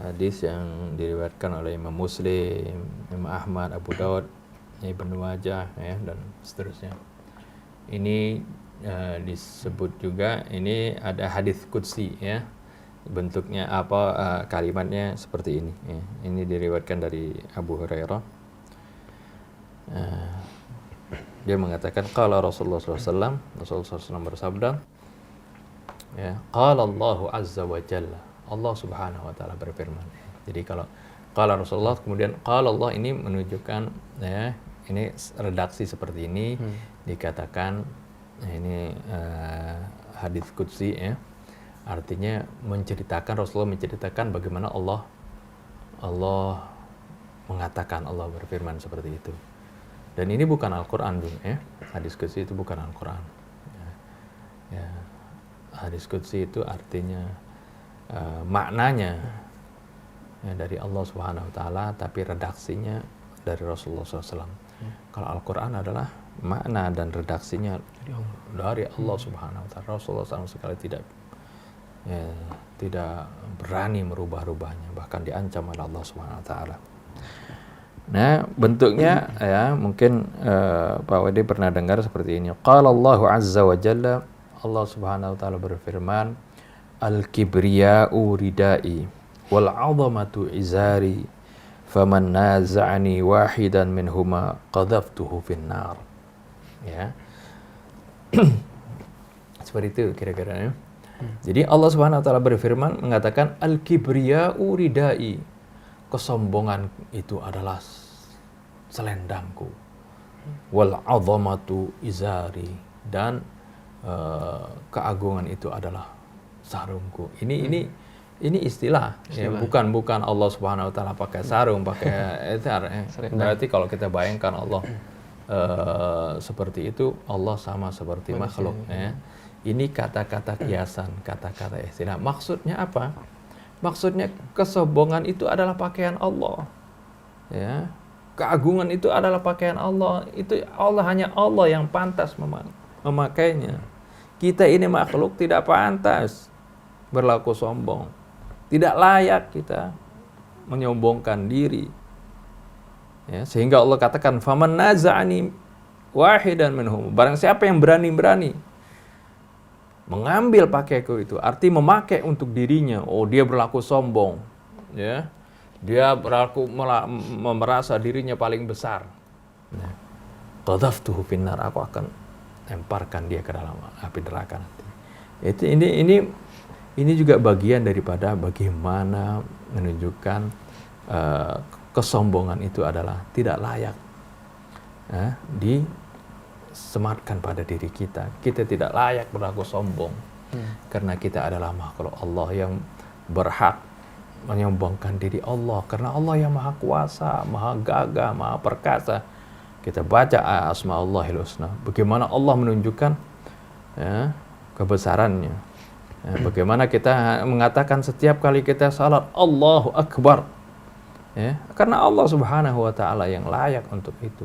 hadis yang diriwayatkan oleh Imam Muslim, Imam Ahmad, Abu Daud, Ibnu Majah, ya, dan seterusnya. Ini disebut juga, ini ada hadis qudsi, ya. Bentuknya apa, kalimatnya seperti ini, ya. Ini diriwayatkan dari Abu Hurairah. Dia mengatakan qala Rasulullah SAW, Rasulullah SAW bersabda, ya, qala Allahu azza wa jalla, Allah Subhanahu wa taala berfirman. Jadi kalau qala Rasulullah kemudian qala Allah, ini menunjukkan, ya, ini redaksi seperti ini dikatakan, ini hadis qudsi, ya. Artinya menceritakan, Rasulullah menceritakan bagaimana Allah mengatakan, Allah berfirman seperti itu. Dan ini bukan Al-Quran dulu, ya. Hadis qudsi itu bukan Al-Quran, ya. Hadis qudsi itu artinya maknanya, ya, dari Allah Subhanahu wa taala, tapi redaksinya dari Rasulullah SAW. Kalau Al-Quran adalah makna dan redaksinya dari Allah Subhanahu wa taala. Rasulullah SAW sekali tidak berani merubah-rubahnya, bahkan diancam oleh Allah Subhanahu wa taala. Nah, bentuknya, ya, mungkin Pak Wadi pernah dengar seperti ini. Qala Allahu azza wa jalla, Allah Subhanahu wa taala berfirman, al-kibriya'u ridai wal 'azamatu izari faman naza'ani wahidan minhuma qadhaftuhu finnar. Ya. Seperti itu kira-kira, ya. Jadi Allah Subhanahu wa taala berfirman mengatakan al-kibriya'u ridai, kesombongan itu adalah selendangku, wal 'azamatu izari, dan keagungan itu adalah sarungku. Ini istilah, ya, bukan Allah Subhanahu wa taala pakai sarung, pakai etar, ya. Berarti kalau kita bayangkan Allah seperti itu, Allah sama seperti makhluk, ya. Ini kata-kata kiasan, kata-kata istilah. Maksudnya apa? Maksudnya kesombongan itu adalah pakaian Allah, ya. Keagungan itu adalah pakaian Allah. Itu Allah, hanya Allah yang pantas memakainya. Kita ini makhluk tidak pantas berlaku sombong. Tidak layak kita menyombongkan diri, ya. Sehingga Allah katakan faman naza'ani wahidan minhum, barang siapa yang berani mengambil pakaiku itu, arti memakai untuk dirinya, oh dia berlaku sombong, ya. Dia berlaku merasa dirinya paling besar. Qadhaftuhu finnar, aku akan lemparkan dia ke dalam api neraka nanti. Itu ini juga bagian daripada bagaimana menunjukkan kesombongan itu adalah tidak layak, ya, disematkan pada diri kita. Kita tidak layak berlaku sombong, karena kita adalah makhluk Allah yang berhak menyombongkan diri Allah, karena Allah yang maha kuasa, maha gagah, maha perkasa. Kita baca Asma'ullahil Husna, bagaimana Allah menunjukkan, ya, kebesarannya, ya, bagaimana kita mengatakan setiap kali kita salat Allahu Akbar, ya, karena Allah Subhanahu wa taala yang layak untuk itu.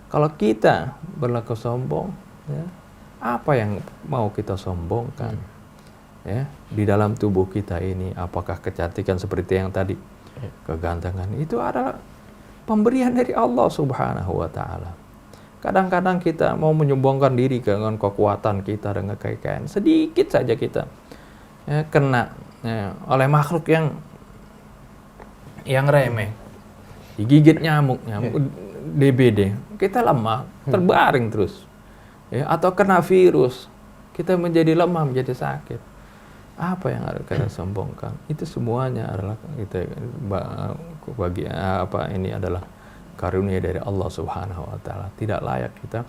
Kalau kita berlaku sombong, ya, apa yang mau kita sombongkan? Ya, di dalam tubuh kita ini, apakah kecantikan seperti yang tadi, kegantengan, itu adalah pemberian dari Allah Subhanahu wa taala. Kadang-kadang kita mau menyombongkan diri dengan kekuatan kita, dengan kekayaan, sedikit saja kita, ya, kena, ya, oleh makhluk yang remeh, digigit nyamuk DBD, kita lemah, terbaring terus, ya, atau kena virus, kita menjadi lemah, menjadi sakit. Apa yang harus kita sombongkan? Itu semuanya adalah kita ini adalah karunia dari Allah Subhanahu wa taala. Tidak layak kita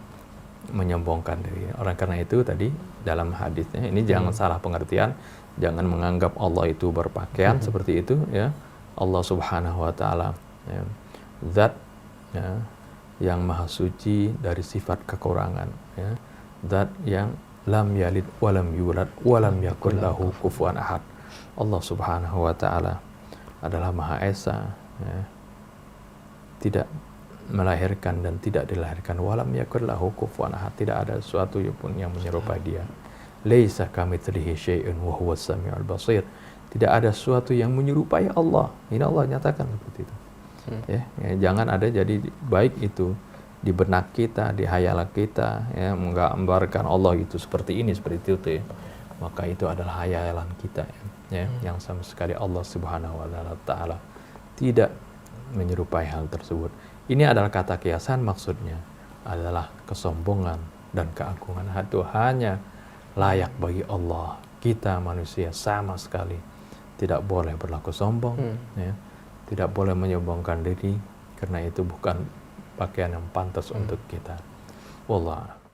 menyombongkan diri. Oleh karena itu tadi dalam hadisnya ini jangan salah pengertian, jangan menganggap Allah itu berpakaian seperti itu, ya. Allah Subhanahu wa taala, ya, zat, ya, yang maha suci dari sifat kekurangan, ya. Zat yang lam yalid walam yulad walam yakul lahu kufuwan ahad. Allah Subhanahu wa taala adalah Maha Esa, ya, tidak melahirkan dan tidak dilahirkan. Walam yakul lahu kufuwan ahad, tidak ada sesuatu pun yang menyerupai dia. Laisa kamitslihi syai'un wa huwas samiul basir. Tidak ada sesuatu yang menyerupai Allah. Ini Allah nyatakan seperti itu. Ya, jangan ada jadi baik itu di benak kita, di hayalan kita, ya, menggambarkan Allah itu seperti ini, seperti itu, ya. Maka itu adalah hayalan kita, ya, yang sama sekali Allah Subhanahu wa Ta'ala tidak menyerupai hal tersebut. Ini adalah kata kiasan, maksudnya adalah kesombongan dan keagungan itu hanya layak bagi Allah. Kita manusia sama sekali tidak boleh berlaku sombong, ya. Tidak boleh menyombongkan diri, karena itu bukan pakaian yang pantas untuk kita. Wallah.